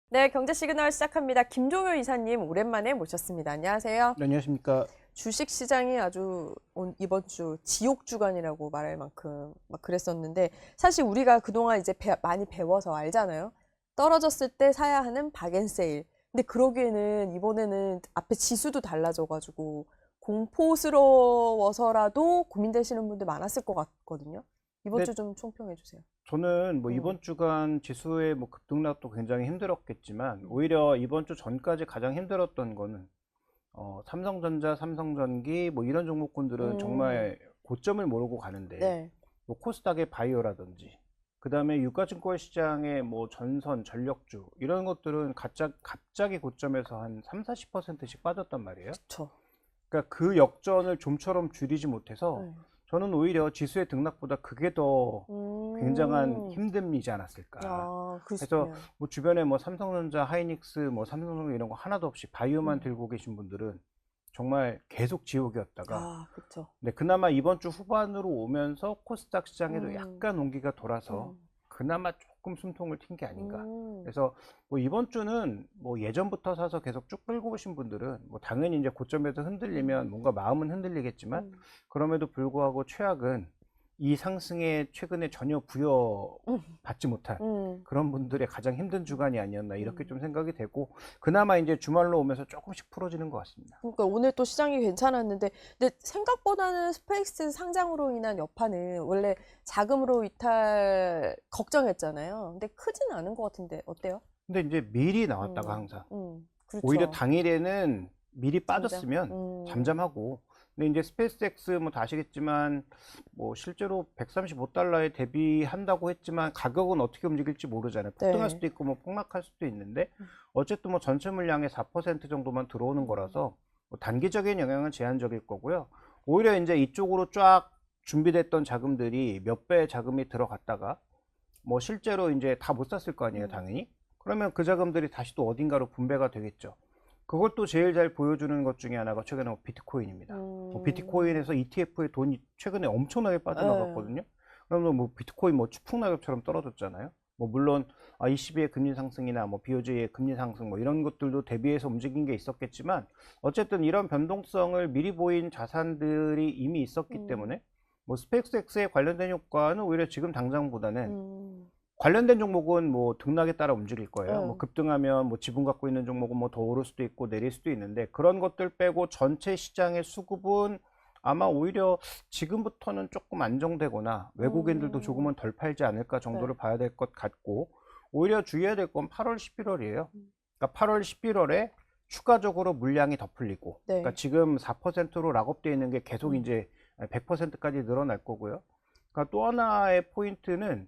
네, 경제 시그널 시작합니다. 김종효 이사님 오랜만에 모셨습니다. 안녕하세요. 네, 안녕하십니까. 주식 시장이 아주 이번 주 지옥 주간이라고 말할 만큼 막 그랬었는데 사실 우리가 그동안 이제 많이 배워서 알잖아요. 떨어졌을 때 사야 하는 박앤세일. 근데 그러기에는 이번에는 앞에 지수도 달라져가지고 공포스러워서라도 고민되시는 분들 많았을 것 같거든요. 이번 네, 주 좀 총평해 주세요. 저는 뭐 음, 이번 주간 지수의 뭐 급등락도 굉장히 힘들었겠지만 오히려 이번 주 전까지 가장 힘들었던 거는 삼성전자, 삼성전기 뭐 이런 종목군들은 음, 정말 고점을 모르고 가는데 네. 뭐 코스닥의 바이오라든지 그다음에 유가증권 시장의 뭐 전선, 전력주 이런 것들은 갑자기 고점에서 한 3, 40%씩 빠졌단 말이에요. 그쵸. 그러니까 그 역전을 좀처럼 줄이지 못해서 네. 저는 오히려 지수의 등락보다 그게 더 굉장한 음, 힘듦이지 않았을까. 아, 그럴 수 그래서 있네요. 뭐 주변에 뭐 삼성전자, 하이닉스, 뭐 삼성전자 이런 거 하나도 없이 바이오만 음, 들고 계신 분들은 정말 계속 지옥이었다가, 아, 그쵸. 근데 그나마 이번 주 후반으로 오면서 코스닥 시장에도 음, 약간 온기가 돌아서 음, 그나마 조금 숨통을 튄 게 아닌가. 음, 그래서 뭐 이번 주는 뭐 예전부터 사서 계속 쭉 끌고 오신 분들은 뭐 당연히 이제 고점에서 흔들리면 음, 뭔가 마음은 흔들리겠지만 음, 그럼에도 불구하고 최악은 이 상승에 최근에 전혀 음, 부여받지 못한 음, 그런 분들의 가장 힘든 음, 주간이 아니었나 이렇게 음. 좀 생각이 되고 그나마 이제 주말로 오면서 조금씩 풀어지는 것 같습니다. 그러니까 오늘 또 시장이 괜찮았는데, 근데 생각보다는 스페이스 상장으로 인한 여파는 원래 자금으로 이탈 걱정했잖아요. 근데 크지는 않은 것 같은데, 어때요? 근데 이제 미리 나왔다가 항상 오히려 그렇죠. 당일에는 미리 잠잠. 빠졌으면 잠잠하고 근데 이제 스페이스X 뭐 다 아시겠지만 뭐 실제로 135달러에 대비한다고 했지만 가격은 어떻게 움직일지 모르잖아요. 폭등할 네. 수도 있고 뭐 폭락할 수도 있는데 어쨌든 뭐 전체 물량의 4% 정도만 들어오는 음, 거라서 뭐 단기적인 영향은 제한적일 거고요. 오히려 이제 이쪽으로 쫙 준비됐던 자금들이 몇 배의 자금이 들어갔다가 뭐 실제로 이제 다 못 샀을 거 아니에요, 음, 당연히. 그러면 그 자금들이 다시 또 어딘가로 분배가 되겠죠. 그걸 또 제일 잘 보여주는 것 중에 하나가 최근에 뭐 비트코인입니다. 뭐 음, 비트코인에서 ETF에 돈이 최근에 엄청나게 예, 빠져나갔거든요. 그러면 뭐 비트코인 뭐 추풍낙엽처럼 떨어졌잖아요. 뭐 물론 ECB의 금리 상승이나 뭐 BOJ의 금리 상승 뭐 이런 것들도 대비해서 움직인 게 있었겠지만 어쨌든 이런 변동성을 미리 보인 자산들이 이미 있었기 음, 때문에 뭐 스페이스X에 관련된 효과는 오히려 지금 당장보다는 음, 관련된 종목은 뭐 등락에 따라 움직일 거예요. 뭐 예. 급등하면 뭐 지분 갖고 있는 종목은 뭐 더 오를 수도 있고 내릴 수도 있는데 그런 것들 빼고 전체 시장의 수급은 아마 오히려 지금부터는 조금 안정되거나 외국인들도 음, 조금은 덜 팔지 않을까 네. 정도를 봐야 될 것 같고 오히려 주의해야 될 건 8월 11월이에요. 음, 그러니까 8월 11월에 추가적으로 물량이 더 풀리고 그러니까 네. 지금 4%로 락업되어 있는 게 계속 음, 이제 100%까지 늘어날 거고요. 그러니까 또 하나의 포인트는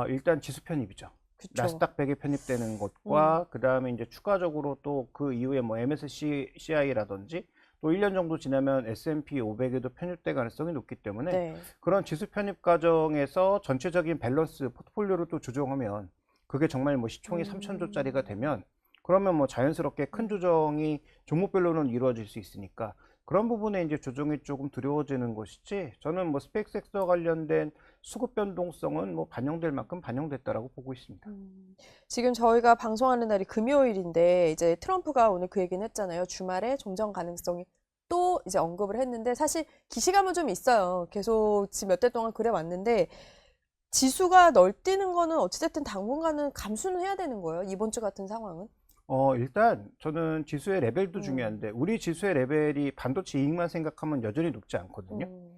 일단 지수 편입이죠. 그쵸. 나스닥 100에 편입되는 음, 것과 그 다음에 이제 추가적으로 또 그 이후에 뭐 MSCI라든지 또 1년 정도 지나면 S&P 500에도 편입될 가능성이 높기 때문에 네. 그런 지수 편입 과정에서 전체적인 밸런스 포트폴리오를 또 조정하면 그게 정말 뭐 시총이 3천조짜리가 음, 되면 그러면 뭐 자연스럽게 큰 음, 조정이 종목별로는 이루어질 수 있으니까 그런 부분에 이제 조정이 조금 두려워지는 것이지 저는 뭐 스펙섹터 관련된 수급 변동성은 뭐 반영될 만큼 반영됐다라고 보고 있습니다. 음. 지금 저희가 방송하는 날이 금요일인데 이제 트럼프가 오늘 그 얘기는 했잖아요. 주말에 종전 가능성이 또 이제 언급을 했는데 사실 기시감은 좀 있어요. 계속 지금 몇 달 동안 그래 왔는데 지수가 널뛰는 거는 어찌됐든 당분간은 감수는 해야 되는 거예요. 이번 주 같은 상황은. 일단 저는 지수의 레벨도 음, 중요한데 우리 지수의 레벨이 반도체 이익만 생각하면 여전히 높지 않거든요. 음,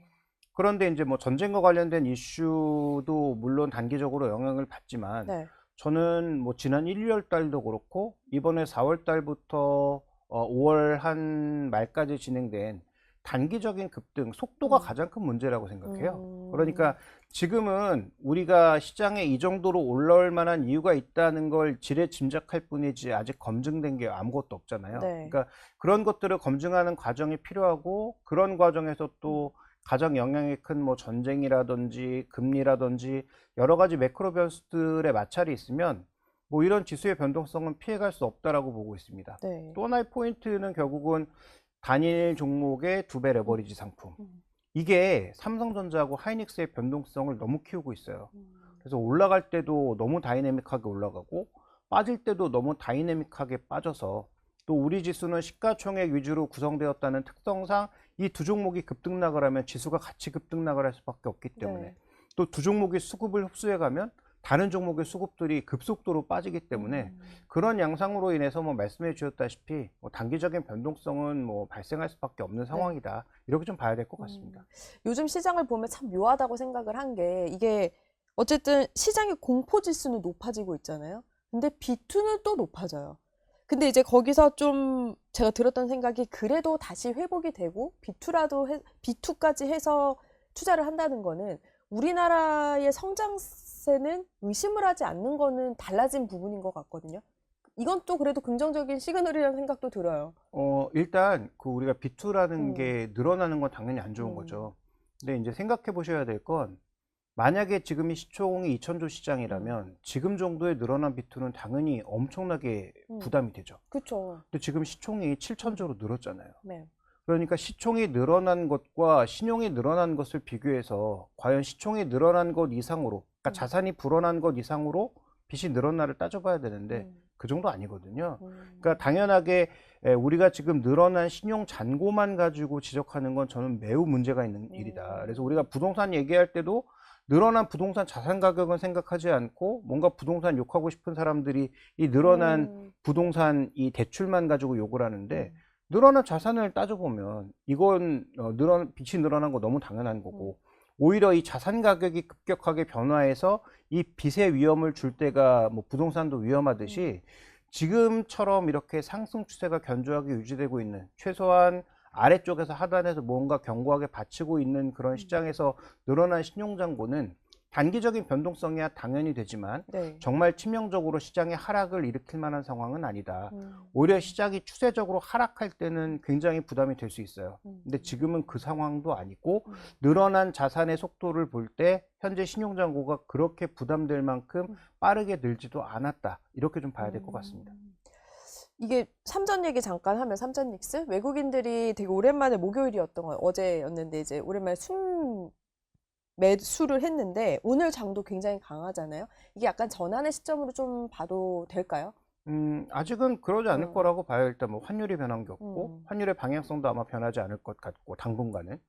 그런데 이제 뭐 전쟁과 관련된 이슈도 물론 단기적으로 영향을 받지만 네. 저는 뭐 지난 1월 달도 그렇고 이번에 4월 달부터 5월 한 말까지 진행된 단기적인 급등 속도가 음, 가장 큰 문제라고 생각해요. 음, 그러니까 지금은 우리가 시장에 이 정도로 올라올 만한 이유가 있다는 걸 지레 짐작할 뿐이지 아직 검증된 게 아무것도 없잖아요. 네. 그러니까 그런 것들을 검증하는 과정이 필요하고 그런 과정에서 음, 또 가장 영향이 큰 뭐 전쟁이라든지 금리라든지 여러 가지 매크로 변수들의 마찰이 있으면 뭐 이런 지수의 변동성은 피해갈 수 없다라고 보고 있습니다. 네. 또 하나의 포인트는 결국은 단일 종목의 두 배 음, 레버리지 상품. 음, 이게 삼성전자하고 하이닉스의 변동성을 너무 키우고 있어요. 음, 그래서 올라갈 때도 너무 다이내믹하게 올라가고 빠질 때도 너무 다이내믹하게 빠져서 또 우리 지수는 시가총액 위주로 구성되었다는 특성상 이 두 종목이 급등락을 하면 지수가 같이 급등락을 할 수밖에 없기 때문에 네. 또 두 종목이 수급을 흡수해 가면 다른 종목의 수급들이 급속도로 빠지기 때문에 그런 양상으로 인해서 뭐 말씀해 주셨다시피 뭐 단기적인 변동성은 뭐 발생할 수밖에 없는 상황이다. 이렇게 좀 봐야 될 것 같습니다. 요즘 시장을 보면 참 묘하다고 생각을 한 게 이게 어쨌든 시장의 공포 지수는 높아지고 있잖아요. 근데 B2는 또 높아져요. 근데 이제 거기서 좀 제가 들었던 생각이 그래도 다시 회복이 되고 B2까지 해서 투자를 한다는 거는 우리나라의 성장세는 의심을 하지 않는 거는 달라진 부분인 것 같거든요. 이건 또 그래도 긍정적인 시그널이라는 생각도 들어요. 일단 그 우리가 B2라는 음. 게 늘어나는 건 당연히 안 좋은 거죠. 근데 이제 생각해 보셔야 될 건 만약에 지금이 시총이 2,000조 시장이라면 지금 정도의 늘어난 B2는 당연히 엄청나게 부담이 되죠. 그렇죠. 근데 지금 시총이 7,000조로 늘었잖아요. 네. 그러니까 시총이 늘어난 것과 신용이 늘어난 것을 비교해서 과연 시총이 늘어난 것 이상으로, 그러니까 자산이 불어난 것 이상으로 빚이 늘어나를 따져봐야 되는데 그 정도 아니거든요. 그러니까 당연하게 우리가 지금 늘어난 신용 잔고만 가지고 지적하는 건 저는 매우 문제가 있는 일이다. 그래서 우리가 부동산 얘기할 때도 늘어난 부동산 자산 가격은 생각하지 않고 뭔가 부동산 욕하고 싶은 사람들이 이 늘어난 부동산 이 대출만 가지고 욕을 하는데 늘어난 자산을 따져보면 이건 빚이 늘어난 거 너무 당연한 거고 오히려 이 자산 가격이 급격하게 변화해서 이 빚의 위험을 줄 때가 뭐 부동산도 위험하듯이 지금처럼 이렇게 상승 추세가 견조하게 유지되고 있는 최소한 아래쪽에서 하단에서 뭔가 견고하게 받치고 있는 그런 시장에서 늘어난 신용잔고는 단기적인 변동성이야 당연히 되지만 네. 정말 치명적으로 시장의 하락을 일으킬 만한 상황은 아니다. 오히려 시장이 추세적으로 하락할 때는 굉장히 부담이 될 수 있어요. 근데 지금은 그 상황도 아니고 늘어난 자산의 속도를 볼 때 현재 신용잔고가 그렇게 부담될 만큼 빠르게 늘지도 않았다. 이렇게 좀 봐야 될 것 같습니다. 이게 삼전 얘기 잠깐 하면 삼전닉스 외국인들이 되게 오랜만에 목요일이었던 거예요. 어제였는데 이제 오랜만에 매수를 했는데 오늘 장도 굉장히 강하잖아요. 이게 약간 전환의 시점으로 좀 봐도 될까요? 아직은 그러지 않을 거라고 봐요. 일단 뭐 환율이 변한 게 없고 환율의 방향성도 아마 변하지 않을 것 같고 당분간은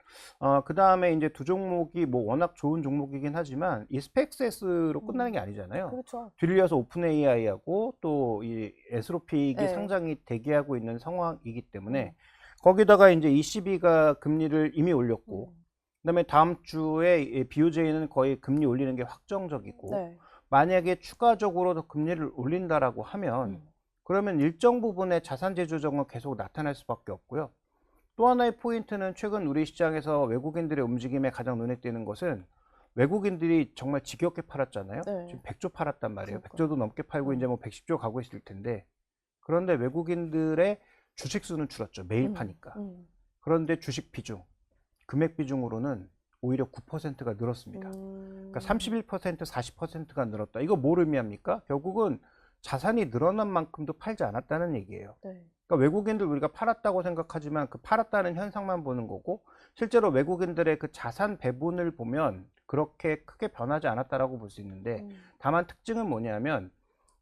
그 다음에 이제 두 종목이 뭐 워낙 좋은 종목이긴 하지만 이 스펙스로 끝나는 게 아니잖아요. 그렇죠. 뒤이어서 오픈 AI하고 또 이 에스로픽이 네. 상장이 대기하고 있는 상황이기 때문에 거기다가 이제 ECB가 금리를 이미 올렸고 그다음에 다음 주에 BOJ는 거의 금리 올리는 게 확정적이고 네. 만약에 추가적으로 더 금리를 올린다라고 하면 그러면 일정 부분의 자산재 조정은 계속 나타날 수밖에 없고요. 또 하나의 포인트는 최근 우리 시장에서 외국인들의 움직임에 가장 눈에 띄는 것은 외국인들이 정말 지겹게 팔았잖아요. 네. 지금 100조 팔았단 말이에요. 그러니까요. 100조도 넘게 팔고 이제 뭐 110조 가고 있을 텐데 그런데 외국인들의 주식 수는 줄었죠. 매일 파니까. 그런데 주식 비중, 금액 비중으로는 오히려 9%가 늘었습니다. 그러니까 31%, 40%가 늘었다. 이거 뭘 의미합니까? 결국은 자산이 늘어난 만큼도 팔지 않았다는 얘기예요. 네. 그러니까 외국인들 우리가 팔았다고 생각하지만 그 팔았다는 현상만 보는 거고 실제로 외국인들의 그 자산 배분을 보면 그렇게 크게 변하지 않았다라고 볼 수 있는데 다만 특징은 뭐냐면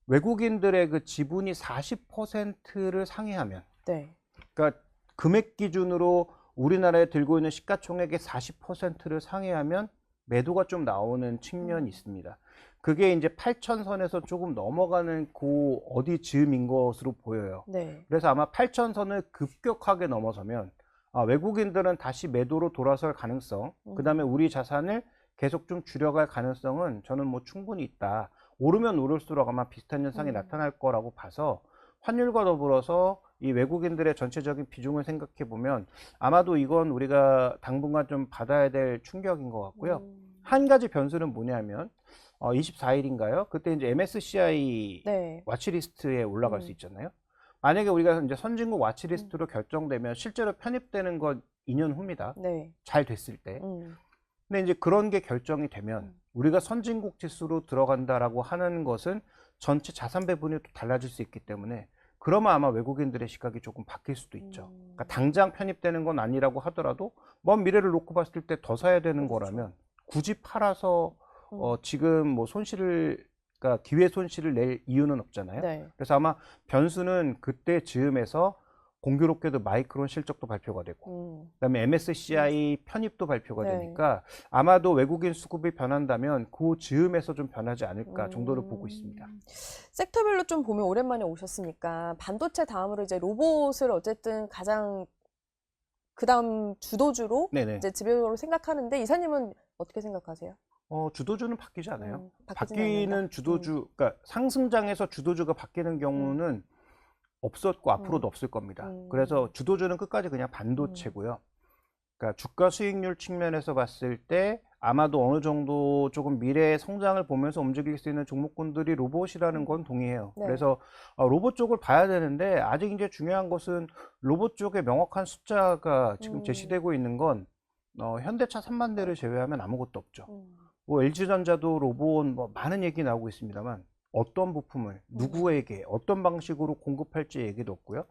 외국인들의 그 지분이 40%를 상회하면 네. 그러니까 금액 기준으로 우리나라에 들고 있는 시가총액의 40%를 상회하면 매도가 좀 나오는 측면이 있습니다. 그게 이제 8,000선에서 조금 넘어가는 그 어디 즈음인 것으로 보여요. 네. 그래서 아마 8,000선을 급격하게 넘어서면 외국인들은 다시 매도로 돌아설 가능성, 그 다음에 우리 자산을 계속 좀 줄여갈 가능성은 저는 뭐 충분히 있다. 오르면 오를수록 아마 비슷한 현상이 나타날 거라고 봐서 환율과 더불어서 이 외국인들의 전체적인 비중을 생각해 보면 아마도 이건 우리가 당분간 좀 받아야 될 충격인 것 같고요. 한 가지 변수는 뭐냐면 24일인가요? 그때 이제 MSCI 네. 와치리스트에 올라갈 수 있잖아요. 만약에 우리가 이제 선진국 와치리스트로 결정되면 실제로 편입되는 건 2년 후입니다. 네. 잘 됐을 때. 근데 이제 그런 게 결정이 되면 우리가 선진국 지수로 들어간다라고 하는 것은 전체 자산 배분이 또 달라질 수 있기 때문에 그러면 아마 외국인들의 시각이 조금 바뀔 수도 있죠. 그러니까 당장 편입되는 건 아니라고 하더라도 먼 미래를 놓고 봤을 때 더 사야 되는 그렇죠. 거라면 굳이 팔아서 지금 뭐 손실을 그러니까 기회 손실을 낼 이유는 없잖아요. 네. 그래서 아마 변수는 그때 즈음에서 공교롭게도 마이크론 실적도 발표가 되고 그다음에 MSCI 편입도 발표가 네. 되니까 아마도 외국인 수급이 변한다면 그 즈음에서 좀 변하지 않을까 정도로 보고 있습니다. 섹터별로 좀 보면 오랜만에 오셨으니까 반도체 다음으로 이제 로봇을 어쨌든 가장 그다음 주도주로 네네. 이제 지배적으로 생각하는데 이사님은 어떻게 생각하세요? 주도주는 바뀌지 않아요. 바뀌진 바뀌는 않는다. 주도주, 그러니까 상승장에서 주도주가 바뀌는 경우는 없었고 앞으로도 없을 겁니다. 그래서 주도주는 끝까지 그냥 반도체고요. 그러니까 주가 수익률 측면에서 봤을 때 아마도 어느 정도 조금 미래의 성장을 보면서 움직일 수 있는 종목군들이 로봇이라는 건 동의해요. 네. 그래서 로봇 쪽을 봐야 되는데 아직 이제 중요한 것은 로봇 쪽에 명확한 숫자가 지금 제시되고 있는 건 현대차 3만 대를 제외하면 아무것도 없죠. 뭐 LG전자도 로봇 뭐 많은 얘기 나오고 있습니다만 어떤 부품을 누구에게 어떤 방식으로 공급할지 얘기도 없고요.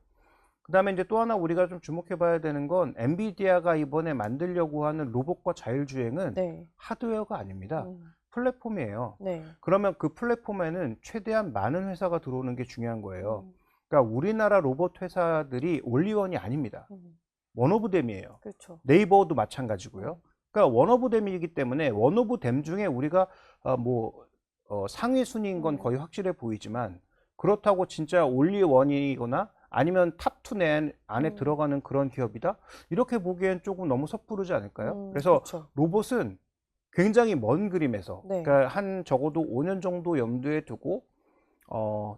그 다음에 이제 또 하나 우리가 좀 주목해 봐야 되는 건 엔비디아가 이번에 만들려고 하는 로봇과 자율주행은 네. 하드웨어가 아닙니다. 플랫폼이에요. 네. 그러면 그 플랫폼에는 최대한 많은 회사가 들어오는 게 중요한 거예요. 그러니까 우리나라 로봇 회사들이 올리원이 아닙니다. 원오브댐이에요. 그렇죠. 네이버도 마찬가지고요. 그러니까 원오브댐이기 때문에 원오브댐 중에 우리가 상위 순위인 건 거의 확실해 보이지만 그렇다고 진짜 올리원이거나 아니면 탑2 안에 들어가는 그런 기업이다? 이렇게 보기엔 조금 너무 섣부르지 않을까요? 그래서 그렇죠. 로봇은 굉장히 먼 그림에서 네. 그러니까 한 적어도 5년 정도 염두에 두고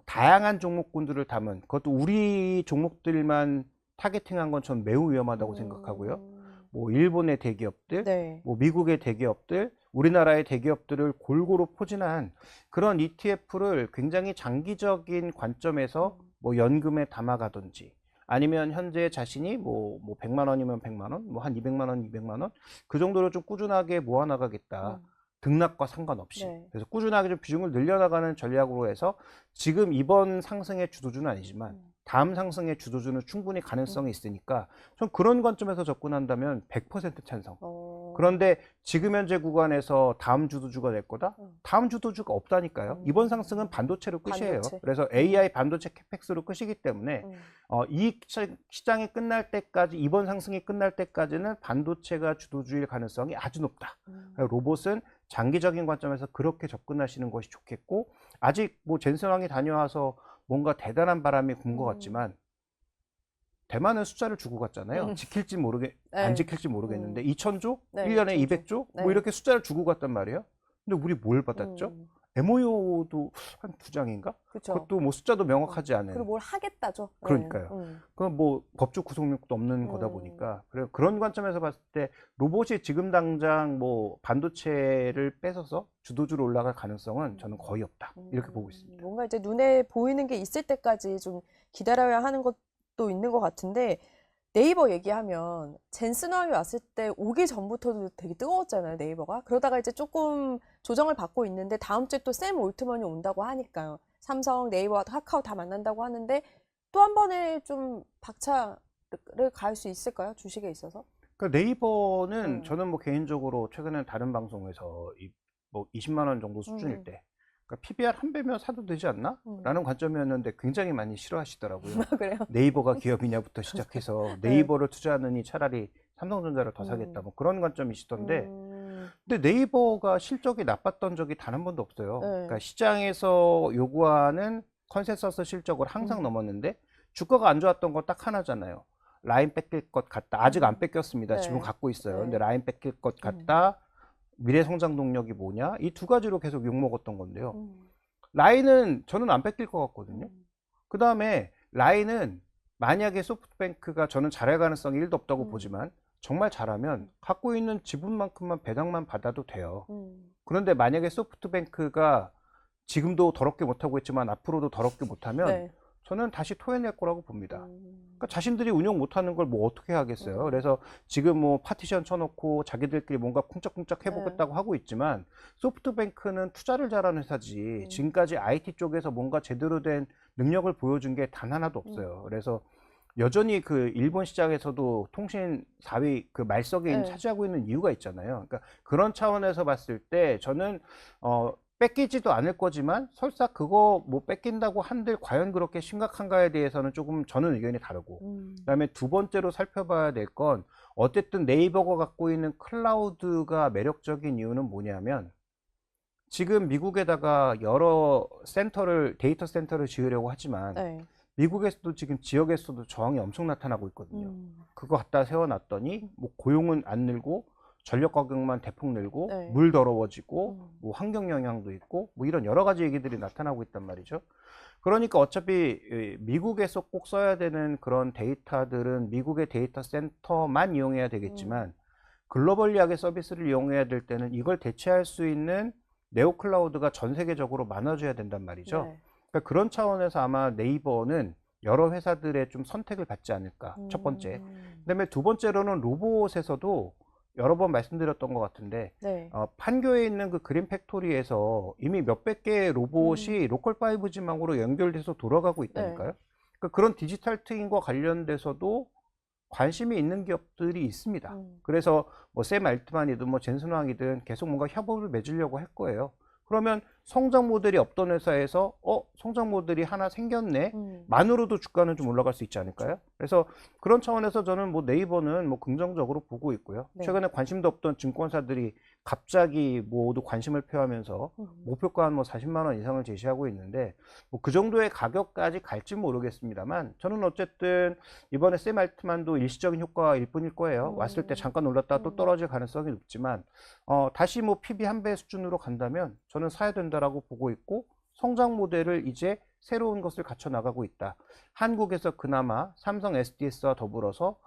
다양한 종목군들을 담은 그것도 우리 종목들만 타겟팅한 건 전 매우 위험하다고 생각하고요. 뭐 일본의 대기업들, 네. 뭐 미국의 대기업들, 우리나라의 대기업들을 골고루 포진한 그런 ETF를 굉장히 장기적인 관점에서 뭐 연금에 담아가든지 아니면 현재 자신이 뭐 100만 원이면 100만 원, 뭐 한 200만 원, 200만 원 그 정도로 좀 꾸준하게 모아나가겠다. 등락과 상관없이. 네. 그래서 꾸준하게 좀 비중을 늘려나가는 전략으로 해서 지금 이번 상승의 주도주는 아니지만 다음 상승의 주도주는 충분히 가능성이 있으니까 좀 그런 관점에서 접근한다면 100% 찬성. 그런데 지금 현재 구간에서 다음 주도주가 될 거다? 다음 주도주가 없다니까요. 이번 상승은 반도체로 끝이에요. 반도체. 그래서 AI 반도체 캐펙스로 끝이기 때문에 이 시장이 끝날 때까지 이번 상승이 끝날 때까지는 반도체가 주도주일 가능성이 아주 높다. 로봇은 장기적인 관점에서 그렇게 접근하시는 것이 좋겠고 아직 뭐 젠슨왕이 다녀와서 뭔가 대단한 바람이 분 것 같지만 대만은 숫자를 주고 갔잖아요. 지킬지 안 네. 지킬지 모르겠는데 2,000조? 네, 1년에 2,000조. 200조? 네. 뭐 이렇게 숫자를 주고 갔단 말이에요. 근데 우리 뭘 받았죠? MOU도 한 2장인가? 그렇죠. 그것도 뭐 숫자도 명확하지 않은. 그리고 뭘 하겠다죠. 네. 그러니까요. 그건 뭐 법적 구속력도 없는 거다 보니까 그런 관점에서 봤을 때 로봇이 지금 당장 뭐 반도체를 뺏어서 주도주로 올라갈 가능성은 저는 거의 없다 이렇게 보고 있습니다. 뭔가 이제 눈에 보이는 게 있을 때까지 좀 기다려야 하는 것도 있는 것 같은데 네이버 얘기하면 젠슨왕이 왔을 때 오기 전부터도 되게 뜨거웠잖아요, 네이버가. 그러다가 이제 조금 조정을 받고 있는데 다음 주에 또 샘 올트먼이 온다고 하니까요. 삼성, 네이버, 카카오 다 만난다고 하는데 또 한 번에 좀 박차를 가할 수 있을까요? 주식에 있어서? 그러니까 네이버는 저는 뭐 개인적으로 최근에 다른 방송에서 뭐 20만 원 정도 수준일 때 그러니까 PBR 한 배면 사도 되지 않나? 라는 관점이었는데 굉장히 많이 싫어하시더라고요. 그래요? 네이버가 기업이냐부터 시작해서 네이버를 투자하느니 차라리 삼성전자를 더 사겠다 뭐 그런 관점이시던데 근데 네이버가 실적이 나빴던 적이 단 한 번도 없어요. 네. 그러니까 시장에서 요구하는 컨센서스 실적을 항상 넘었는데 주가가 안 좋았던 건 딱 하나잖아요. 라인 뺏길 것 같다. 아직 안 뺏겼습니다. 네. 지금 갖고 있어요. 네. 근데 라인 뺏길 것 같다. 미래 성장 동력이 뭐냐? 이 두 가지로 계속 욕먹었던 건데요. 라인은 저는 안 뺏길 것 같거든요. 그 다음에 라인은 만약에 소프트뱅크가 저는 잘할 가능성이 1도 없다고 보지만 정말 잘하면 갖고 있는 지분만큼만 배당만 받아도 돼요. 그런데 만약에 소프트뱅크가 지금도 더럽게 못하고 있지만 앞으로도 더럽게 못하면 네. 저는 다시 토해낼 거라고 봅니다. 그러니까 자신들이 운영 못하는 걸 뭐 어떻게 하겠어요. 그래서 지금 뭐 파티션 쳐놓고 자기들끼리 뭔가 쿵짝쿵짝 해보겠다고 하고 있지만 소프트뱅크는 투자를 잘하는 회사지 지금까지 IT 쪽에서 뭔가 제대로 된 능력을 보여준 게 단 하나도 없어요. 그래서 여전히 그 일본 시장에서도 통신 4위 그 말석에 네. 차지하고 있는 이유가 있잖아요. 그러니까 그런 차원에서 봤을 때 저는 뺏기지도 않을 거지만 설사 그거 뭐 뺏긴다고 한들 과연 그렇게 심각한가에 대해서는 조금 저는 의견이 다르고, 그다음에 두 번째로 살펴봐야 될 건 어쨌든 네이버가 갖고 있는 클라우드가 매력적인 이유는 뭐냐면 지금 미국에다가 여러 데이터 센터를 지으려고 하지만 네. 미국에서도 지금 지역에서도 저항이 엄청 나타나고 있거든요. 그거 갖다 세워놨더니 뭐 고용은 안 늘고 전력 가격만 대폭 늘고 네. 물 더러워지고 뭐 환경 영향도 있고 뭐 이런 여러 가지 얘기들이 나타나고 있단 말이죠. 그러니까 어차피 미국에서 꼭 써야 되는 그런 데이터들은 미국의 데이터 센터만 이용해야 되겠지만 글로벌리하게 서비스를 이용해야 될 때는 이걸 대체할 수 있는 네오 클라우드가 전 세계적으로 많아져야 된단 말이죠. 네. 그러니까 그런 차원에서 아마 네이버는 여러 회사들의 좀 선택을 받지 않을까, 첫 번째. 그다음에 두 번째로는 로봇에서도 여러 번 말씀드렸던 것 같은데 네. 판교에 있는 그 그린 팩토리에서 이미 몇백 개의 로봇이 로컬 5G망으로 연결돼서 돌아가고 있다니까요. 그러니까 그런 디지털 트윈과 관련돼서도 관심이 있는 기업들이 있습니다. 그래서 뭐 샘 알트만이든 뭐 젠슨 왕이든 계속 뭔가 협업을 맺으려고 할 거예요. 그러면 성장 모델이 없던 회사에서 성장 모델이 하나 생겼네 만으로도 주가는 좀 올라갈 수 있지 않을까요? 그래서 그런 차원에서 저는 뭐 네이버는 뭐 긍정적으로 보고 있고요. 네. 최근에 관심도 없던 증권사들이 갑자기 모두 관심을 표하면서 목표가 한 뭐 40만 원 이상을 제시하고 있는데 뭐 그 정도의 가격까지 갈지 모르겠습니다만 저는 어쨌든 이번에 샘 알트만도 일시적인 효과일 뿐일 거예요. 왔을 때 잠깐 올랐다가 또 떨어질 가능성이 높지만 다시 뭐 PB 한 배 수준으로 간다면 저는 사야 된다라고 보고 있고 성장 모델을 이제 새로운 것을 갖춰 나가고 있다. 한국에서 그나마 삼성 SDS와 더불어서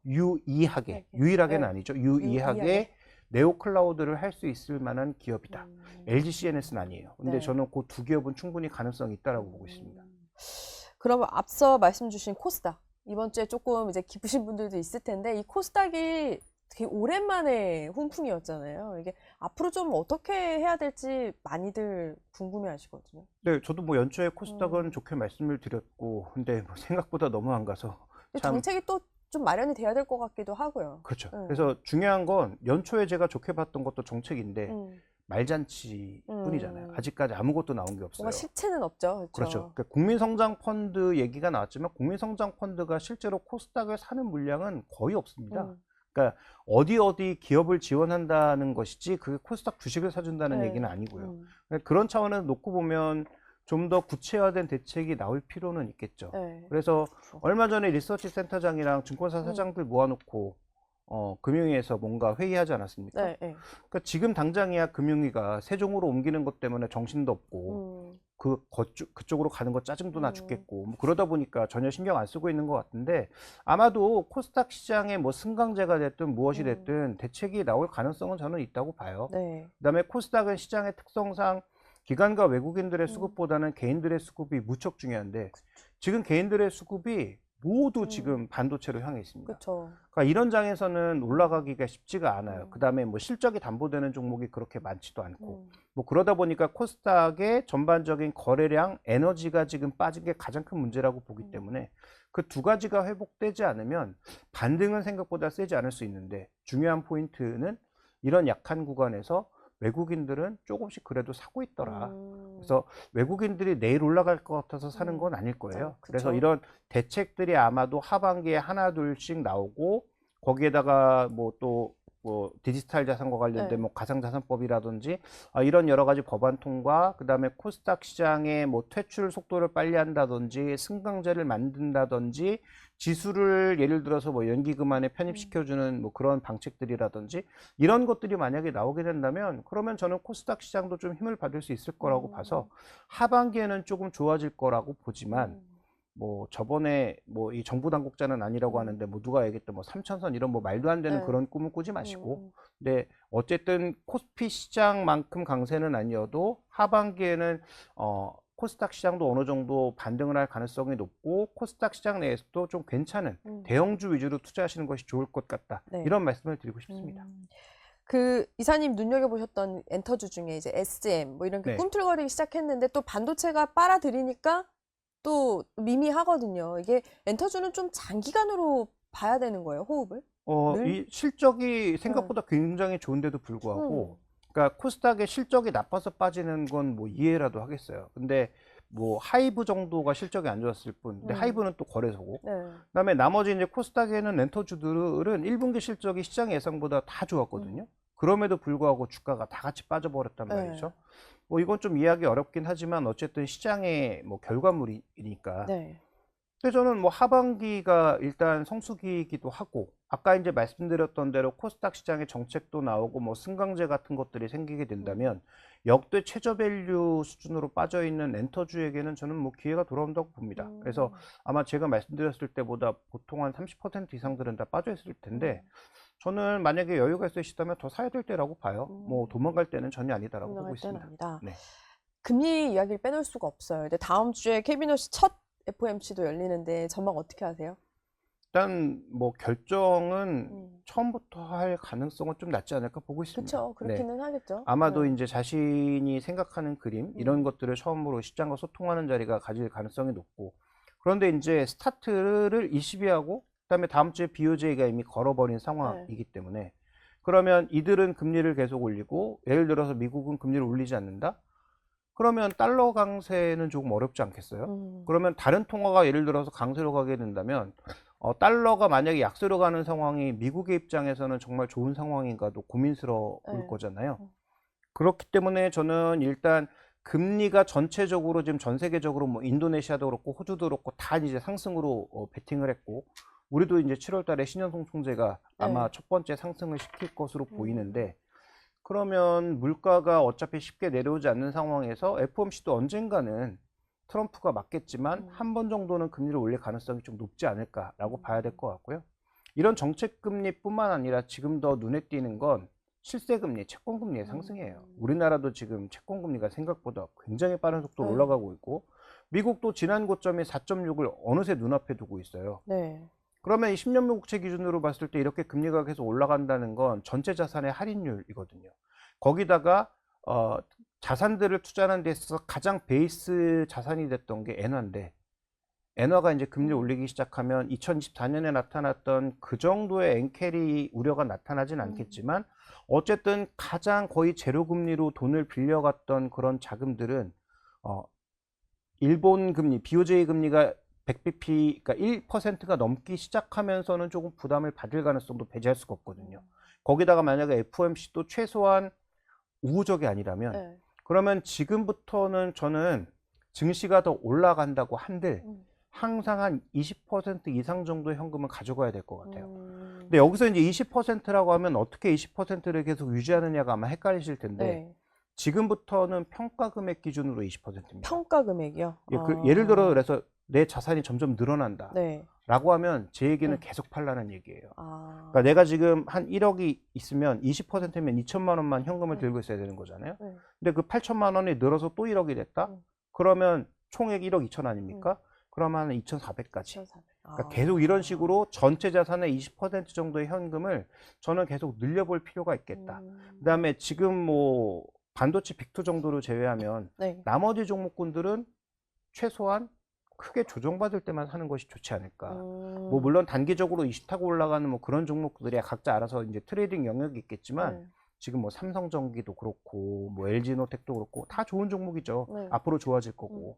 유일하게는 아니죠. 유일하게 네오 클라우드를 할 수 있을 만한 기업이다. LG CNS는 아니에요. 근데 네. 저는 그 두 기업은 충분히 가능성이 있다라고 보고 있습니다. 그럼 앞서 말씀 주신 코스닥 이번 주에 조금 이제 기쁘신 분들도 있을 텐데 이 코스닥이 되게 오랜만에 훈풍이었잖아요. 이게 앞으로 좀 어떻게 해야 될지 많이들 궁금해 하시거든요. 네, 저도 뭐 연초에 코스닥은 좋게 말씀을 드렸고, 근데 뭐 생각보다 너무 안 가서 참. 정책이 또 좀 마련이 돼야 될 것 같기도 하고요. 그렇죠. 그래서 중요한 건 연초에 제가 좋게 봤던 것도 정책인데 말잔치 뿐이잖아요. 아직까지 아무것도 나온 게 없어요. 뭔가 실체는 없죠. 그렇죠. 그러니까 국민성장펀드 얘기가 나왔지만 국민성장펀드가 실제로 코스닥을 사는 물량은 거의 없습니다. 그러니까 어디 기업을 지원한다는 것이지 그게 코스닥 주식을 사준다는 네. 얘기는 아니고요. 그런 차원에서 놓고 보면 좀 더 구체화된 대책이 나올 필요는 있겠죠. 네. 그래서 얼마 전에 리서치 센터장이랑 증권사 사장들 모아놓고 금융위에서 뭔가 회의하지 않았습니까? 네, 네. 그러니까 지금 당장이야 금융위가 세종으로 옮기는 것 때문에 정신도 없고 그쪽으로 가는 거 짜증도 나 죽겠고 뭐 그러다 보니까 전혀 신경 안 쓰고 있는 것 같은데 아마도 코스닥 시장의 뭐 승강제가 됐든 무엇이 됐든 대책이 나올 가능성은 저는 있다고 봐요. 네. 그다음에 코스닥은 시장의 특성상 기관과 외국인들의 수급보다는 개인들의 수급이 무척 중요한데 지금 개인들의 수급이 모두 지금 반도체로 향해 있습니다. 그렇죠. 그러니까 이런 장에서는 올라가기가 쉽지가 않아요. 그다음에 뭐 실적이 담보되는 종목이 그렇게 많지도 않고 뭐 그러다 보니까 코스닥의 전반적인 거래량, 에너지가 지금 빠진 게 가장 큰 문제라고 보기 때문에 그 두 가지가 회복되지 않으면 반등은 생각보다 세지 않을 수 있는데 중요한 포인트는 이런 약한 구간에서 외국인들은 조금씩 그래도 사고 있더라. 그래서 외국인들이 내일 올라갈 것 같아서 사는 건 아닐 거예요. 그래서 이런 대책들이 아마도 하반기에 하나 둘씩 나오고 거기에다가 뭐 또 뭐 디지털 자산과 관련된 뭐 가상자산법이라든지 이런 여러 가지 법안 통과, 그다음에 코스닥 시장의 뭐 퇴출 속도를 빨리 한다든지 승강제를 만든다든지 지수를 예를 들어서 뭐 연기 금안에 편입시켜주는 뭐 그런 방책들이라든지 이런 것들이 만약에 나오게 된다면 그러면 저는 코스닥 시장도 좀 힘을 받을 수 있을 거라고 봐서 하반기에는 조금 좋아질 거라고 보지만 뭐 저번에 뭐 이 정부 당국자는 아니라고 하는데 뭐 누가 얘기했던 뭐 3천선 이런 뭐 말도 안 되는 그런 꿈을 꾸지 마시고 근데 어쨌든 코스피 시장만큼 강세는 아니어도 하반기에는 코스닥 시장도 어느 정도 반등을 할 가능성이 높고 코스닥 시장 내에서도 좀 괜찮은 대형주 위주로 투자하시는 것이 좋을 것 같다. 이런 말씀을 드리고 싶습니다. 그 이사님 눈여겨보셨던 엔터주 중에 이제 SM 뭐 이런 게 꿈틀거리기 시작했는데 또 반도체가 빨아들이니까 또 미미하거든요. 이게 엔터주는 좀 장기간으로 봐야 되는 거예요, 호흡을? 이 실적이 생각보다 굉장히 좋은데도 불구하고 그러니까 코스닥의 실적이 나빠서 빠지는 건 뭐 이해라도 하겠어요. 근데 뭐 하이브 정도가 실적이 안 좋았을 뿐. 근데 하이브는 또 거래소고. 네. 그다음에 나머지 이제 코스닥에 있는 렌터주들은 1분기 실적이 시장 예상보다 다 좋았거든요. 그럼에도 불구하고 주가가 다 같이 빠져버렸단 네. 말이죠. 뭐 이건 좀 이해하기 어렵긴 하지만 어쨌든 시장의 뭐 결과물이니까. 네. 근데 저는 뭐 하반기가 일단 성수기이기도 하고 아까 이제 말씀드렸던 대로 코스닥 시장의 정책도 나오고 뭐 승강제 같은 것들이 생기게 된다면 역대 최저 밸류 수준으로 빠져 있는 렌터주에게는 저는 뭐 기회가 돌아온다고 봅니다. 그래서 아마 제가 말씀드렸을 때보다 보통 한 30% 이상들은 다 빠져 있을 텐데 저는 만약에 여유가 있으시다면 더 사야 될 때라고 봐요. 뭐 도망갈 때는 전혀 아니다라고 보고 도망갈 때는 있습니다. 아니다. 네. 금리 이야기를 빼놓을 수가 없어요. 근데 다음 주에 캐비넛이 첫 FOMC도 열리는데 전망 어떻게 하세요? 일단 뭐 결정은 처음부터 할 가능성은 좀 낮지 않을까 보고 있습니다. 그렇죠. 네. 그렇기는 하겠죠. 아마도 네. 이제 자신이 생각하는 그림 이런 것들을 처음으로 시장과 소통하는 자리가 가질 가능성이 높고 그런데 이제 스타트를 22하고 그다음에 다음 주에 BOJ가 이미 걸어버린 상황이기 때문에 그러면 이들은 금리를 계속 올리고 예를 들어서 미국은 금리를 올리지 않는다? 그러면 달러 강세는 조금 어렵지 않겠어요? 그러면 다른 통화가 예를 들어서 강세로 가게 된다면 달러가 만약에 약세로 가는 상황이 미국의 입장에서는 정말 좋은 상황인가도 고민스러울 거잖아요. 그렇기 때문에 저는 일단 금리가 전체적으로 지금 전 세계적으로 뭐 인도네시아도 그렇고 호주도 그렇고 다 이제 상승으로 베팅을 했고 우리도 이제 7월 달에 신현송 총재가 아마 첫 번째 상승을 시킬 것으로 보이는데 그러면 물가가 어차피 쉽게 내려오지 않는 상황에서 FOMC도 언젠가는 트럼프가 맞겠지만 한 번 정도는 금리를 올릴 가능성이 좀 높지 않을까라고 봐야 될 것 같고요. 이런 정책금리뿐만 아니라 지금 더 눈에 띄는 건 실세금리, 채권금리의 상승이에요. 우리나라도 지금 채권금리가 생각보다 굉장히 빠른 속도로 올라가고 있고 미국도 지난 고점이 4.6을 어느새 눈앞에 두고 있어요. 네. 그러면 이 10년물 국채 기준으로 봤을 때 이렇게 금리가 계속 올라간다는 건 전체 자산의 할인율이거든요. 거기다가 자산들을 투자하는 데 있어서 가장 베이스 자산이 됐던 게 엔화인데 엔화가 이제 금리를 올리기 시작하면 2024년에 나타났던 그 정도의 엔캐리 우려가 나타나진 않겠지만 어쨌든 가장 거의 제로 금리로 돈을 빌려갔던 그런 자금들은 일본 금리, BOJ 금리가 100bp, 그러니까 1%가 넘기 시작하면서는 조금 부담을 받을 가능성도 배제할 수가 없거든요. 거기다가 만약에 FOMC도 최소한 우호적이 아니라면 그러면 지금부터는 저는 증시가 더 올라간다고 한들 항상 한 20% 이상 정도의 현금을 가져가야 될 것 같아요. 근데 여기서 이제 20%라고 하면 어떻게 20%를 계속 유지하느냐가 아마 헷갈리실 텐데 지금부터는 평가 금액 기준으로 20%입니다. 평가 금액이요? 예를 들어 그래서 내 자산이 점점 늘어난다 라고 하면 제 얘기는 계속 팔라는 얘기예요. 그러니까 내가 지금 한 1억이 있으면 20%면 2천만 원만 현금을 들고 있어야 되는 거잖아요. 근데 그 8천만 원이 늘어서 또 1억이 됐다? 그러면 총액 1억 2천 아닙니까? 그러면 2,400까지. 그러니까 계속 이런 식으로 전체 자산의 20% 정도의 현금을 저는 계속 늘려볼 필요가 있겠다. 그다음에 지금 뭐 반도체 빅2 정도로 제외하면 나머지 종목군들은 최소한 크게 조정받을 때만 하는 것이 좋지 않을까. 뭐 물론 단기적으로 이슈 타고 올라가는 뭐 그런 종목들이 각자 알아서 이제 트레이딩 영역이 있겠지만 지금 뭐 삼성전기도 그렇고 뭐 LG노텍도 그렇고 다 좋은 종목이죠. 앞으로 좋아질 거고.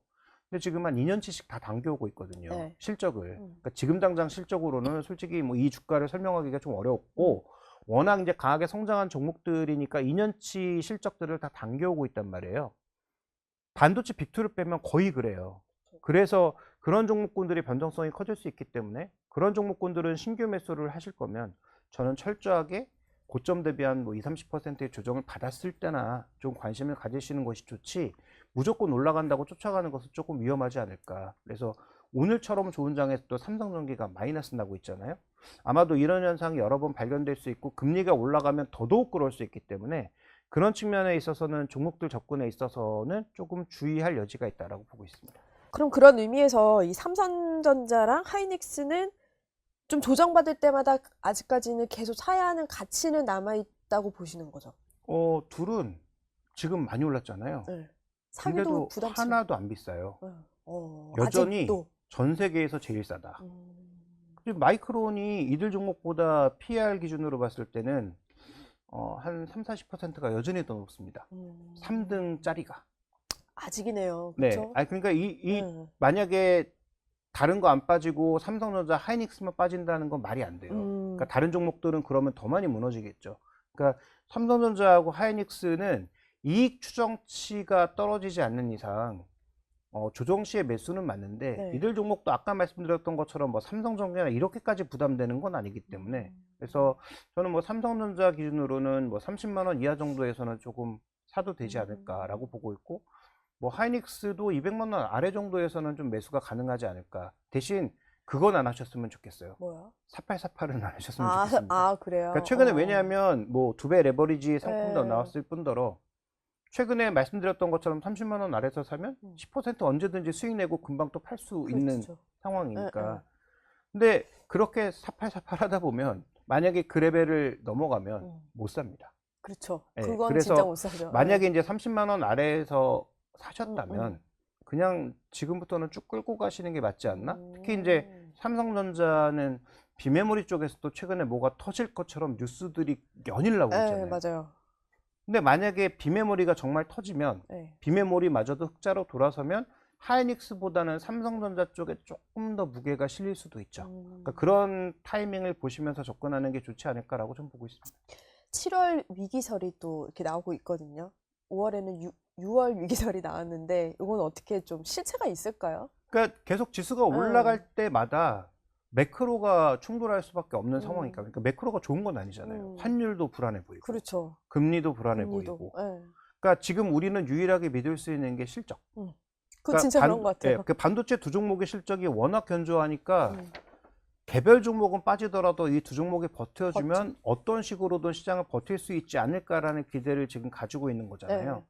근데 지금 한 2년치씩 다 당겨오고 있거든요. 실적을. 그러니까 지금 당장 실적으로는 솔직히 뭐 이 주가를 설명하기가 좀 어렵고 워낙 이제 강하게 성장한 종목들이니까 2년치 실적들을 다 당겨오고 있단 말이에요. 반도체 빅2를 빼면 거의 그래요. 그래서 그런 종목군들이 변동성이 커질 수 있기 때문에 그런 종목군들은 신규 매수를 하실 거면 저는 철저하게 고점 대비한 뭐 20, 30%의 조정을 받았을 때나 좀 관심을 가지시는 것이 좋지 무조건 올라간다고 쫓아가는 것은 조금 위험하지 않을까. 그래서 오늘처럼 좋은 장에서 또 삼성전기가 마이너스 나고 있잖아요. 아마도 이런 현상이 여러 번 발견될 수 있고 금리가 올라가면 더더욱 그럴 수 있기 때문에 그런 측면에 있어서는 종목들 접근에 있어서는 조금 주의할 여지가 있다고 보고 있습니다. 그럼 그런 의미에서 이 삼성전자랑 하이닉스는 좀 조정받을 때마다 아직까지는 계속 사야 하는 가치는 남아있다고 보시는 거죠? 둘은 지금 많이 올랐잖아요. 사기도 근데도 부담스러워. 하나도 안 비싸요. 여전히 아직도. 전 세계에서 제일 싸다. 마이크론이 이들 종목보다 PER 기준으로 봤을 때는 한 3, 40%가 여전히 더 높습니다. 3등짜리가. 아직이네요. 네. 그렇죠? 아니, 그러니까 네. 만약에 다른 거 안 빠지고 삼성전자, 하이닉스만 빠진다는 건 말이 안 돼요. 그러니까 다른 종목들은 그러면 더 많이 무너지겠죠. 그러니까 삼성전자하고 하이닉스는 이익 추정치가 떨어지지 않는 이상 조정 시의 매수는 맞는데 네. 이들 종목도 아까 말씀드렸던 것처럼 뭐 삼성전자나 이렇게까지 부담되는 건 아니기 때문에 그래서 저는 뭐 삼성전자 기준으로는 뭐 30만 원 이하 정도에서는 조금 사도 되지 않을까라고 보고 있고 뭐 하이닉스도 200만 원 아래 정도에서는 좀 매수가 가능하지 않을까. 대신 그건 안 하셨으면 좋겠어요. 뭐야? 4848은 안 하셨으면 아, 좋겠습니다. 그래요? 그러니까 최근에 왜냐하면 뭐 2배 레버리지 상품도 네. 나왔을 뿐더러 최근에 말씀드렸던 것처럼 30만 원 아래서 사면 10% 언제든지 수익 내고 금방 또 팔 수 있는 그렇죠. 상황이니까. 근데 그렇게 4848 하다 보면 만약에 그 레벨을 넘어가면 못 삽니다. 그렇죠. 예, 그건 진짜 그래서 못 사죠. 만약에 이제 30만 원 아래에서 사셨다면 음. 그냥 지금부터는 쭉 끌고 가시는 게 맞지 않나? 특히 이제 삼성전자는 비메모리 쪽에서도 최근에 뭐가 터질 것처럼 뉴스들이 연일 나오고 네, 있잖아요. 맞아요. 근데 만약에 비메모리가 정말 터지면 네. 비메모리마저도 흑자로 돌아서면 하이닉스보다는 삼성전자 쪽에 조금 더 무게가 실릴 수도 있죠. 그러니까 그런 타이밍을 보시면서 접근하는 게 좋지 않을까라고 좀 보고 있습니다. 7월 위기설이 또 이렇게 나오고 있거든요. 5월에는 6월 위기설이 나왔는데 이건 어떻게 좀 실체가 있을까요? 그러니까 계속 지수가 올라갈 때마다 매크로가 충돌할 수밖에 없는 상황이니까. 그러니까 매크로가 좋은 건 아니잖아요. 환율도 불안해 보이고, 그렇죠. 금리도 불안해 금리도. 보이고. 네. 그러니까 지금 우리는 유일하게 믿을 수 있는 게 실적. 그거 그러니까 진짜 그런 것 같아요. 그 반도체 두 종목의 실적이 워낙 견조하니까 개별 종목은 빠지더라도 이 두 종목이 버텨주면 어떤 식으로든 시장을 버틸 수 있지 않을까라는 기대를 지금 가지고 있는 거잖아요. 네.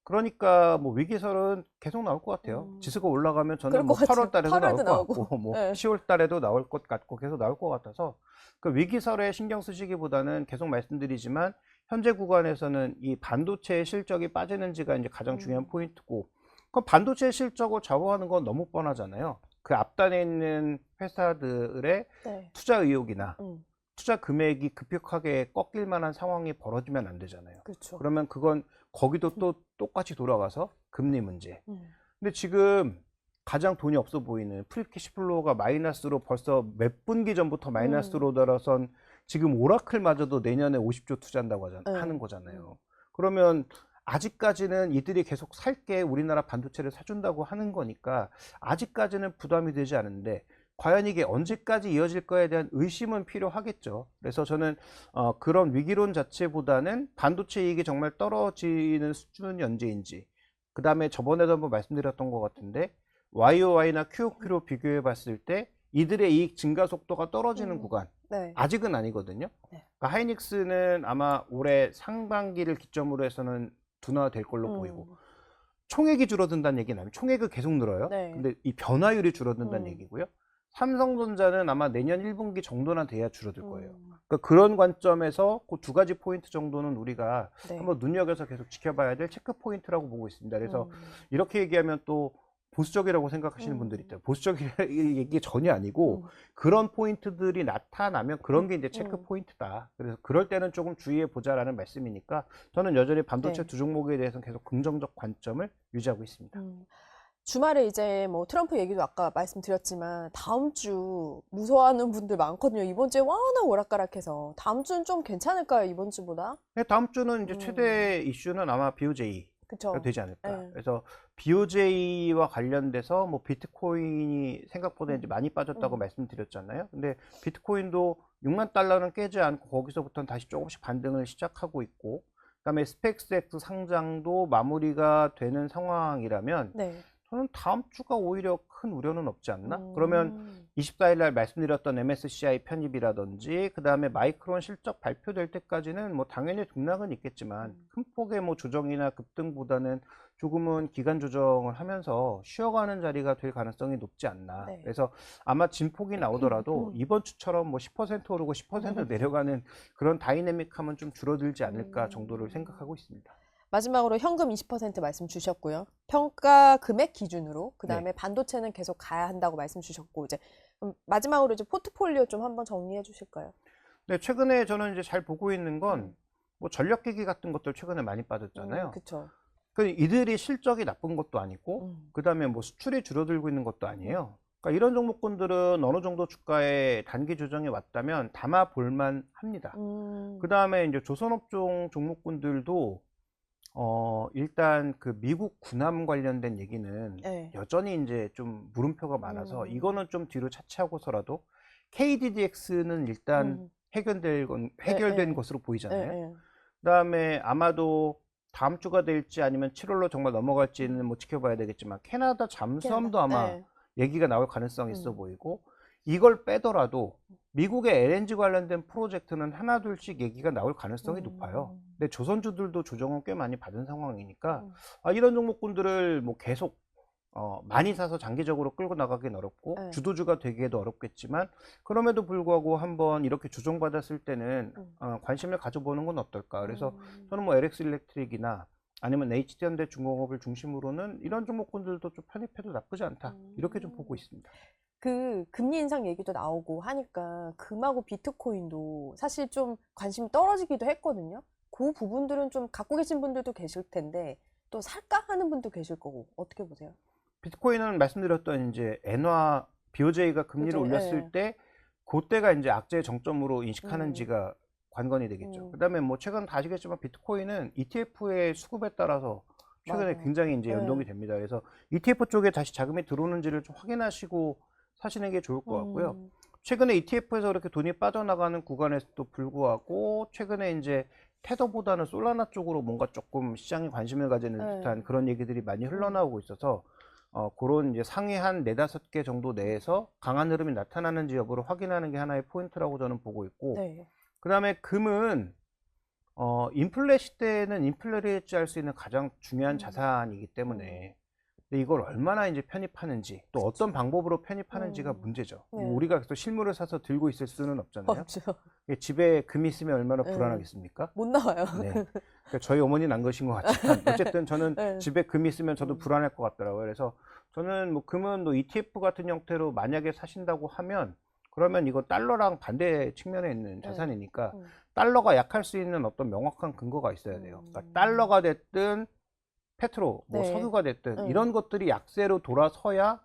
그러니까 뭐 위기설은 계속 나올 것 같아요. 지수가 올라가면 저는 뭐 8월 달에도 8월도 나올 것 나오고. 같고 뭐 네. 10월 달에도 나올 것 같고 계속 나올 것 같아서 그 위기설에 신경 쓰시기보다는 계속 말씀드리지만 현재 구간에서는 이 반도체의 실적이 빠지는지가 이제 가장 중요한 포인트고 그 반도체 실적을 좌우하는 건 너무 뻔하잖아요. 그 앞단에 있는 회사들의 네. 투자 의욕이나 투자 금액이 급격하게 꺾일 만한 상황이 벌어지면 안 되잖아요. 그렇죠. 그러면 그건 거기도 또 똑같이 돌아가서 금리 문제. 근데 지금 가장 돈이 없어 보이는 프리캐시플로우가 마이너스로 벌써 몇 분기 전부터 마이너스로 들어선 지금 오라클마저도 내년에 50조 투자한다고 하는 거잖아요. 그러면 아직까지는 이들이 계속 살게 우리나라 반도체를 사준다고 하는 거니까 아직까지는 부담이 되지 않은데 과연 이게 언제까지 이어질 거에 대한 의심은 필요하겠죠. 그래서 저는 그런 위기론 자체보다는 반도체 이익이 정말 떨어지는 수준이 언제인지 그 다음에 저번에도 한번 말씀드렸던 것 같은데 YOY나 QOQ로 비교해 봤을 때 이들의 이익 증가 속도가 떨어지는 구간 네. 아직은 아니거든요. 네. 그러니까 하이닉스는 아마 올해 상반기를 기점으로 해서는 둔화될 걸로 보이고 총액이 줄어든다는 얘기는 아니에요. 총액은 계속 늘어요. 네. 근데 이 변화율이 줄어든다는 얘기고요. 삼성전자는 아마 내년 1분기 정도나 돼야 줄어들 거예요. 그러니까 그런 관점에서 그 두 가지 포인트 정도는 우리가 네. 한번 눈여겨서 계속 지켜봐야 될 체크 포인트라고 보고 있습니다. 그래서 이렇게 얘기하면 또 보수적이라고 생각하시는 분들이 있대요. 보수적인 얘기 전혀 아니고 그런 포인트들이 나타나면 그런 게 이제 체크 포인트다. 그래서 그럴 때는 조금 주의해 보자라는 말씀이니까 저는 여전히 반도체 네. 두 종목에 대해서는 계속 긍정적 관점을 유지하고 있습니다. 주말에 이제 뭐 트럼프 얘기도 아까 말씀드렸지만 다음 주 무서워하는 분들 많거든요. 이번 주에 워낙 오락가락해서 다음 주는 좀 괜찮을까요? 이번 주보다? 네, 다음 주는 이제 최대 이슈는 아마 BOJ. 그쵸? 되지 않을까. 네. 그래서 BOJ와 관련돼서 뭐 비트코인이 생각보다 이제 많이 빠졌다고 말씀드렸잖아요. 근데 비트코인도 6만 달러는 깨지 않고 거기서부터는 다시 조금씩 반등을 시작하고 있고, 그다음에 스펙스X 상장도 마무리가 되는 상황이라면 네. 저는 다음 주가 오히려 큰 우려는 없지 않나? 그러면 24일 날 말씀드렸던 MSCI 편입이라든지 그 다음에 마이크론 실적 발표될 때까지는 뭐 당연히 등락은 있겠지만 큰 폭의 뭐 조정이나 급등보다는 조금은 기간 조정을 하면서 쉬어가는 자리가 될 가능성이 높지 않나. 네. 그래서 아마 진폭이 나오더라도 이번 주처럼 뭐 10% 오르고 10% 내려가는 그런 다이내믹함은 좀 줄어들지 않을까 정도를 생각하고 있습니다. 마지막으로 현금 20% 말씀 주셨고요. 평가 금액 기준으로 그 다음에 네. 반도체는 계속 가야 한다고 말씀 주셨고 이제 마지막으로 이제 포트폴리오 좀 한번 정리해 주실까요? 네, 최근에 저는 이제 잘 보고 있는 건 뭐 전력기기 같은 것들 최근에 많이 빠졌잖아요. 그쵸. 그 이들이 실적이 나쁜 것도 아니고 그다음에 뭐 수출이 줄어들고 있는 것도 아니에요. 그러니까 이런 종목군들은 어느 정도 주가에 단기 조정이 왔다면 담아 볼만 합니다. 그다음에 이제 조선업종 종목군들도 일단 그 미국 군함 관련된 얘기는 네. 여전히 이제 좀 물음표가 많아서 이거는 좀 뒤로 차치하고서라도 KDDX는 일단 해결된 네. 것으로 보이잖아요. 네. 그다음에 아마도 다음 주가 될지 아니면 7월로 정말 넘어갈지는 뭐 지켜봐야 되겠지만 캐나다 잠수함도 아마 네. 얘기가 나올 가능성이 있어 보이고 이걸 빼더라도 미국의 LNG 관련된 프로젝트는 하나 둘씩 얘기가 나올 가능성이 높아요. 근데 조선주들도 조정은 꽤 많이 받은 상황이니까 이런 종목군들을 뭐 계속 많이 사서 장기적으로 끌고 나가기는 어렵고 네. 주도주가 되기에도 어렵겠지만 그럼에도 불구하고 한번 이렇게 조정받았을 때는 관심을 가져보는 건 어떨까. 그래서 저는 뭐 LX 일렉트릭이나 아니면 HD현대 중공업을 중심으로는 이런 종목군들도 좀 편입해도 나쁘지 않다. 이렇게 좀 보고 있습니다. 그 금리 인상 얘기도 나오고 하니까 금하고 비트코인도 사실 좀 관심이 떨어지기도 했거든요. 그 부분들은 좀 갖고 계신 분들도 계실 텐데 또 살까 하는 분도 계실 거고 어떻게 보세요? 비트코인은 말씀드렸던 이제 엔화 BOJ가 금리를 BOJ, 올렸을 때 그때가 이제 악재의 정점으로 인식하는지가 관건이 되겠죠. 그다음에 뭐 최근 다 아시겠지만 비트코인은 ETF의 수급에 따라서 최근에 맞아요. 굉장히 이제 연동이 됩니다. 그래서 ETF 쪽에 다시 자금이 들어오는지를 좀 확인하시고 사시는 게 좋을 것 같고요. 최근에 ETF에서 그렇게 돈이 빠져나가는 구간에서도 불구하고 최근에 이제 테더보다는 솔라나 쪽으로 뭔가 조금 시장에 관심을 가지는 듯한 그런 얘기들이 많이 흘러나오고 있어서 그런 이제 상위 한 4-5개 정도 내에서 강한 흐름이 나타나는지 여부를 확인하는 게 하나의 포인트라고 저는 보고 있고 그다음에 금은 인플레 시대에는 인플레를 해지할 수 있는 가장 중요한 자산이기 때문에 근데 이걸 얼마나 이제 편입하는지 또 어떤 방법으로 편입하는지가 문제죠. 뭐 우리가 계속 실물을 사서 들고 있을 수는 없잖아요. 없죠. 집에 금이 있으면 얼마나 불안하겠습니까? 못 나와요. 네. 그러니까 저희 어머니는 안 그러신 것 같지만 어쨌든 저는 집에 금이 있으면 저도 불안할 것 같더라고요. 그래서 저는 뭐 금은 뭐 ETF 같은 형태로 만약에 사신다고 하면 그러면 이거 달러랑 반대 측면에 있는 자산이니까 달러가 약할 수 있는 어떤 명확한 근거가 있어야 돼요. 그러니까 달러가 됐든 페트로, 뭐 석유가 됐든 이런 것들이 약세로 돌아서야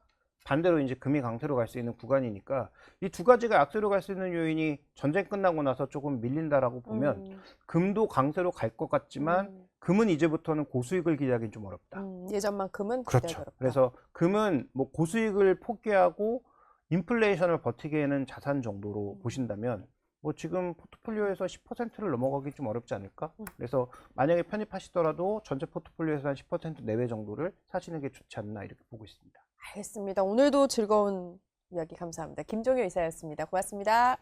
반대로 이제 금이 강세로 갈 수 있는 구간이니까 이 두 가지가 약세로 갈 수 있는 요인이 전쟁 끝나고 나서 조금 밀린다라고 보면 금도 강세로 갈 것 같지만 금은 이제부터는 고수익을 기대하기는 좀 어렵다. 예전만큼은 그렇죠. 기대하기 어렵다. 그래서 금은 뭐 고수익을 포기하고 인플레이션을 버티게 하는 자산 정도로 보신다면 뭐 지금 포트폴리오에서 10%를 넘어가기 좀 어렵지 않을까? 그래서 만약에 편입하시더라도 전체 포트폴리오에서 한 10% 내외 정도를 사시는 게 좋지 않나 이렇게 보고 있습니다. 알겠습니다. 오늘도 즐거운 이야기 감사합니다. 김종효 이사였습니다. 고맙습니다.